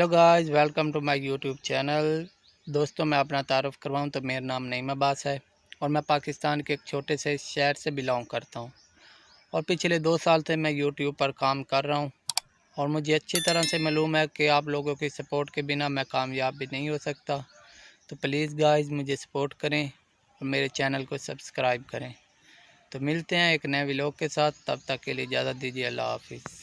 Hello guys, welcome to my YouTube channel. दोस्तों, मैं अपना तारुफ़ करवाऊँ तो मेरा नाम नईम अब्बास है और मैं पाकिस्तान के एक छोटे से शहर से बिलोंग करता हूँ। और पिछले 2 साल से मैं यूट्यूब पर काम कर रहा हूँ और मुझे अच्छी तरह से मालूम है कि आप लोगों की सपोर्ट के बिना मैं कामयाब भी नहीं हो सकता। तो प्लीज़ गाइस, मुझे सपोर्ट करें और मेरे चैनल को सब्सक्राइब करें। तो मिलते हैं एक नए व्लॉग के साथ, तब तक के लिए इजाज़त दीजिए। अल्लाह हाफिज़।